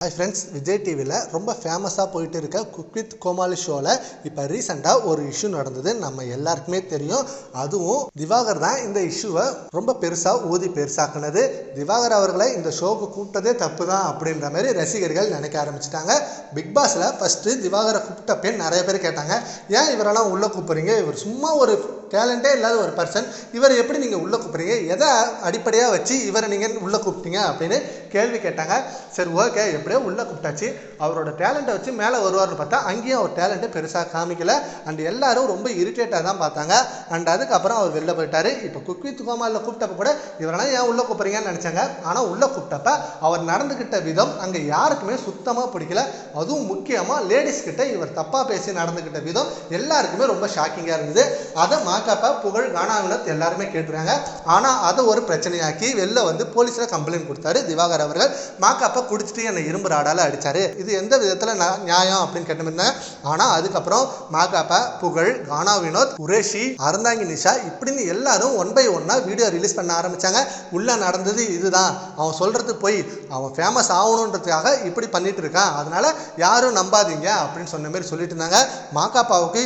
Hi friends, Vijay டிவியில் ரொம்ப ஃபேமஸாக போயிட்டு இருக்க குக் வித் கோமாளி ஷோவில் இப்போ ரீசெண்டாக ஒரு இஷ்யூ நடந்தது. நம்ம எல்லாருக்குமே தெரியும். அதுவும் திவாகர் தான் இந்த இஷ்யூவை ரொம்ப பெருசாக பெருசாக்குனது. திவாகர் அவர்களை இந்த ஷோவுக்கு கூப்பிட்டதே தப்பு தான் அப்படின்ற மாதிரி ரசிகர்கள் நினைக்க ஆரம்பிச்சிட்டாங்க. பிக் பாஸில் ஃபஸ்ட்டு திவாகரை கூப்பிட்டப்பே நிறைய பேர் கேட்டாங்க, ஏன் இவரெல்லாம் உள்ளே கூப்பிட்றீங்க? இவர் சும்மா ஒரு டேலண்டே இல்லாத ஒரு பர்சன், இவரை எப்படி நீங்கள் உள்ளே கூப்பிட்றீங்க? எதை அடிப்படையாக வச்சு இவரை நீங்கள் உள்ளே கூப்பிட்டீங்க அப்படின்னு கேள்வி கேட்டாங்க. சரி, ஓகே, எப்படியோ உள்ளே கூப்பிட்டாச்சு, அவரோட டேலண்ட்டை வச்சு மேலே வருவார்னு பார்த்தா அங்கேயும் அவர் டேலண்ட்டை பெருசாக காமிக்கல. அண்ட் எல்லாரும் ரொம்ப இரிட்டேட்டாக தான் பார்த்தாங்க. அண்ட் அதுக்கப்புறம் அவர் வெளில போயிட்டார். இப்போ குக் வித் கோமாளியில் கூப்பிட்டப்ப கூட இவரெல்லாம் ஏன் உள்ளே கூப்பிட்றீங்கன்னு நினச்சாங்க. ஆனால் உள்ளே கூப்பிட்டப்ப அவர் நடந்துக்கிட்ட விதம் அங்கே யாருக்குமே சுத்தமாக பிடிக்கல. அதுவும் முக்கியமாக லேடிஸ் கிட்ட இவர் தப்பாக பேசி நடந்துக்கிட்ட விதம் எல்லாருக்குமே ரொம்ப ஷாக்கிங்காக இருந்தது. அதை மாக்காப்பா, புகழ், கானாவினத் எல்லாருமே கேட்டுருக்காங்க. ஆனால் அதை ஒரு பிரச்சனையாக்கி வெளில வந்து போலீஸில் கம்ப்ளைண்ட் கொடுத்தாரு திவாகர் அவர்கள். மாக்காப்பா குடிச்சிட்டு என்னை இரும்பு ராடால் அடித்தார், இது எந்த விதத்தில் நியாயம் அப்படின்னு கேட்டிருந்தேன். ஆனால் அதுக்கப்புறம் மாக்காப்பா, புகழ், கானா வினோத், குரேஷி, அறந்தாங்கி நிஷா இப்படின்னு எல்லாரும் ஒன் பை ஒன்னாக வீடியோ ரிலீஸ் பண்ண ஆரம்பித்தாங்க. உள்ளே நடந்தது இதுதான், அவன் சொல்கிறது போய், அவன் ஃபேமஸ் ஆகணுன்றதுக்காக இப்படி பண்ணிட்டு இருக்கான், அதனால யாரும் நம்பாதீங்க அப்படின்னு சொன்ன மாதிரி சொல்லிட்டு இருந்தாங்க. மாக்காப்பாவுக்கு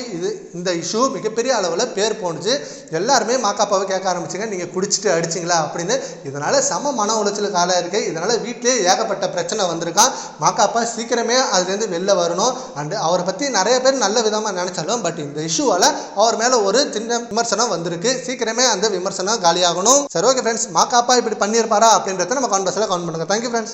இந்த இஷ்யூ மிகப்பெரிய அளவில் பேர் போணுச்சு. எல்லாருமே மாக்காப்பாவை கேட்க ஆரம்பிச்சுங்க, நீங்கள் குடிச்சிட்டு அடிச்சிங்களா அப்படின்னு. இதனால் சம மன உளைச்சலுக்கு ஆளாக இருக்குது. இதனால் வீட்டிலே ஏகப்பட்ட பிரச்சனை வந்திருக்கான். மாக்காப்பா சீக்கிரமே அதுலேருந்து வெளில வரணும். அண்டு அவரை பற்றி நிறைய பேர் நல்ல விதமாக நினச்சாலும் பட் இந்த இஷ்யூவால் அவர் மேலே ஒரு சின்ன விமர்சனம் வந்திருக்கு. சீக்கிரமே அந்த விமர்சனம் காலியாகணும். சரி, ஓகே ஃப்ரெண்ட்ஸ், மாக்காப்பா இப்படி பண்ணியிருப்பாரா அப்படின்றத நம்ம கமெண்ட் பாக்ஸில் கமெண்ட் பண்ணுங்கள். Thank you friends.